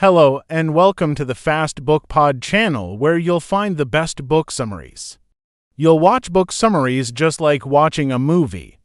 Hello, and welcome to the Fast Book Pod channel, where you'll find the best book summaries. You'll watch book summaries just like watching a movie.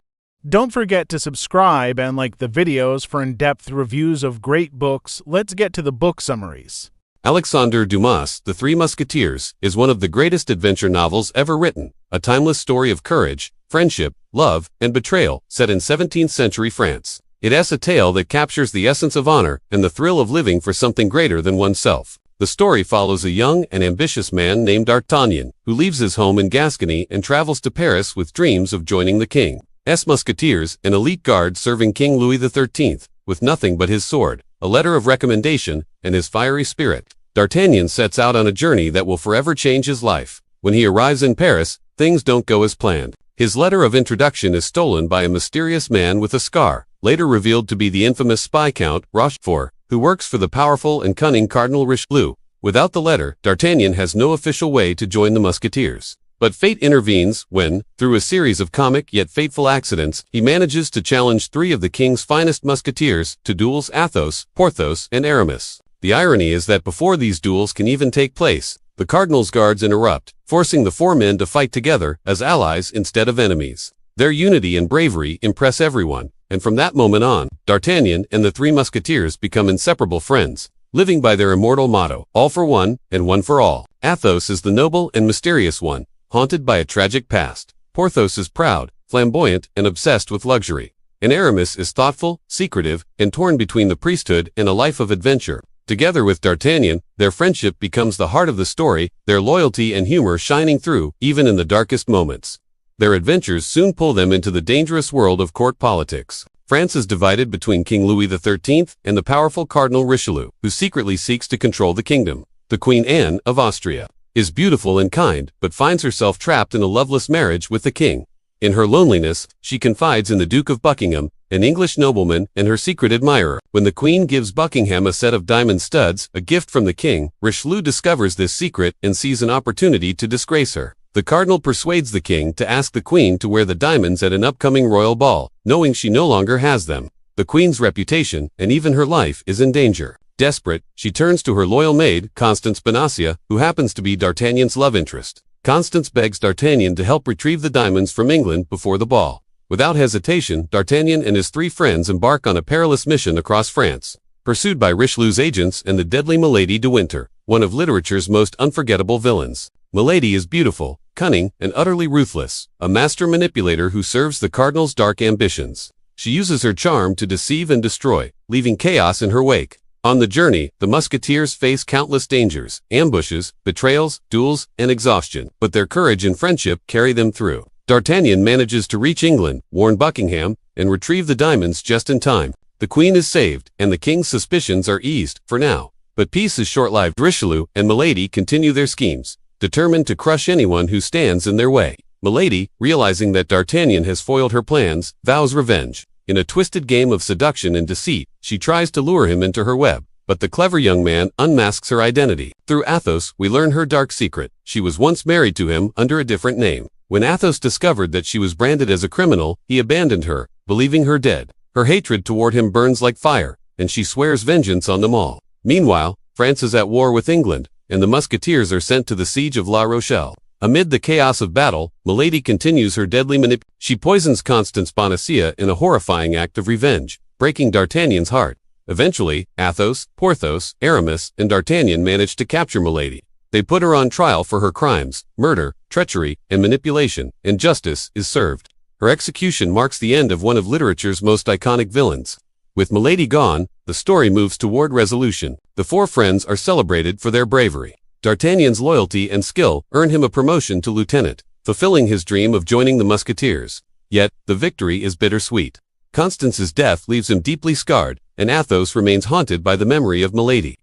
Don't forget to subscribe and like the videos for in-depth reviews of great books. Let's get to the book summaries. Alexandre Dumas' The Three Musketeers is one of the greatest adventure novels ever written, a timeless story of courage, friendship, love, and betrayal set in 17th century France. It is a tale that captures the essence of honor and the thrill of living for something greater than oneself. The story follows a young and ambitious man named D'Artagnan, who leaves his home in Gascony and travels to Paris with dreams of joining the King's Musketeers, an elite guard serving King Louis XIII, with nothing but his sword, a letter of recommendation, and his fiery spirit. D'Artagnan sets out on a journey that will forever change his life. When he arrives in Paris, things don't go as planned. His letter of introduction is stolen by a mysterious man with a scar, later revealed to be the infamous spy Count Rochefort, who works for the powerful and cunning Cardinal Richelieu. Without the letter, D'Artagnan has no official way to join the Musketeers. But fate intervenes when, through a series of comic yet fateful accidents, he manages to challenge three of the king's finest musketeers to duels: Athos, Porthos, and Aramis. The irony is that before these duels can even take place, the Cardinal's guards interrupt, forcing the four men to fight together as allies instead of enemies. Their unity and bravery impress everyone, and from that moment on, D'Artagnan and the Three Musketeers become inseparable friends, living by their immortal motto, all for one, and one for all. Athos is the noble and mysterious one, haunted by a tragic past. Porthos is proud, flamboyant, and obsessed with luxury. And Aramis is thoughtful, secretive, and torn between the priesthood and a life of adventure. Together with D'Artagnan, their friendship becomes the heart of the story, their loyalty and humor shining through, even in the darkest moments. Their adventures soon pull them into the dangerous world of court politics. France is divided between King Louis XIII and the powerful Cardinal Richelieu, who secretly seeks to control the kingdom. The Queen Anne of Austria is beautiful and kind, but finds herself trapped in a loveless marriage with the king. In her loneliness, she confides in the Duke of Buckingham, an English nobleman and her secret admirer. When the Queen gives Buckingham a set of diamond studs, a gift from the king, Richelieu discovers this secret and sees an opportunity to disgrace her. The Cardinal persuades the king to ask the Queen to wear the diamonds at an upcoming royal ball, knowing she no longer has them. The Queen's reputation, and even her life, is in danger. Desperate, she turns to her loyal maid, Constance Bonacieux, who happens to be D'Artagnan's love interest. Constance begs D'Artagnan to help retrieve the diamonds from England before the ball. Without hesitation, D'Artagnan and his three friends embark on a perilous mission across France, pursued by Richelieu's agents and the deadly Milady de Winter, one of literature's most unforgettable villains. Milady is beautiful, cunning, and utterly ruthless, a master manipulator who serves the Cardinal's dark ambitions. She uses her charm to deceive and destroy, leaving chaos in her wake. On the journey, the Musketeers face countless dangers, ambushes, betrayals, duels, and exhaustion, but their courage and friendship carry them through. D'Artagnan manages to reach England, warn Buckingham, and retrieve the diamonds just in time. The Queen is saved, and the King's suspicions are eased, for now. But peace is short-lived. Richelieu and Milady continue their schemes, determined to crush anyone who stands in their way. Milady, realizing that D'Artagnan has foiled her plans, vows revenge. In a twisted game of seduction and deceit, she tries to lure him into her web, but the clever young man unmasks her identity. Through Athos, we learn her dark secret. She was once married to him under a different name. When Athos discovered that she was branded as a criminal, he abandoned her, believing her dead. Her hatred toward him burns like fire, and she swears vengeance on them all. Meanwhile, France is at war with England, and the Musketeers are sent to the siege of La Rochelle. Amid the chaos of battle, Milady continues her deadly manipulation. She poisons Constance Bonacieux in a horrifying act of revenge, breaking D'Artagnan's heart. Eventually, Athos, Porthos, Aramis, and D'Artagnan manage to capture Milady. They put her on trial for her crimes, murder, treachery, and manipulation, and justice is served. Her execution marks the end of one of literature's most iconic villains. With Milady gone, the story moves toward resolution. The four friends are celebrated for their bravery. D'Artagnan's loyalty and skill earn him a promotion to lieutenant, fulfilling his dream of joining the Musketeers. Yet, the victory is bittersweet. Constance's death leaves him deeply scarred, and Athos remains haunted by the memory of Milady.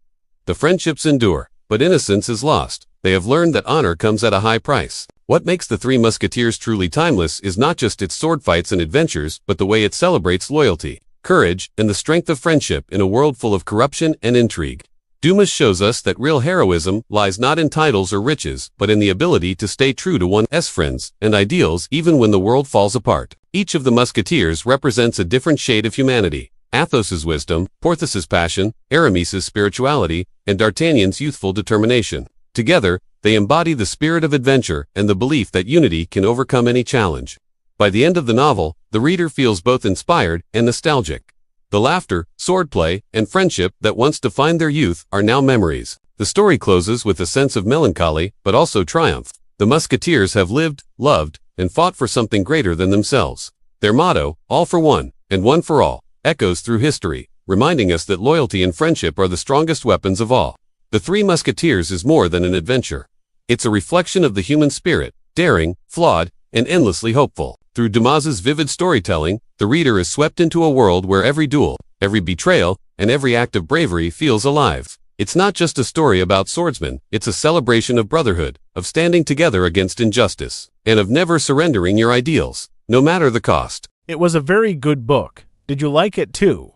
The friendships endure, but innocence is lost. They have learned that honor comes at a high price. What makes the Three Musketeers truly timeless is not just its sword fights and adventures, but the way it celebrates loyalty, courage, and the strength of friendship in a world full of corruption and intrigue. Dumas shows us that real heroism lies not in titles or riches, but in the ability to stay true to one's friends and ideals even when the world falls apart. Each of the Musketeers represents a different shade of humanity, Athos's wisdom, Porthos's passion, Aramis's spirituality, and D'Artagnan's youthful determination. Together, they embody the spirit of adventure and the belief that unity can overcome any challenge. By the end of the novel, the reader feels both inspired and nostalgic. The laughter, swordplay, and friendship that once defined their youth are now memories. The story closes with a sense of melancholy, but also triumph. The Musketeers have lived, loved, and fought for something greater than themselves. Their motto, all for one, and one for all, echoes through history, reminding us that loyalty and friendship are the strongest weapons of all. The Three Musketeers is more than an adventure. It's a reflection of the human spirit, daring, flawed, and endlessly hopeful. Through Dumas's vivid storytelling, the reader is swept into a world where every duel, every betrayal, and every act of bravery feels alive. It's not just a story about swordsmen, it's a celebration of brotherhood, of standing together against injustice, and of never surrendering your ideals, no matter the cost. It was a very good book. Did you like it too?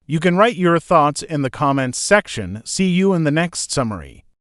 You can write your thoughts in the comments section. See you in the next summary.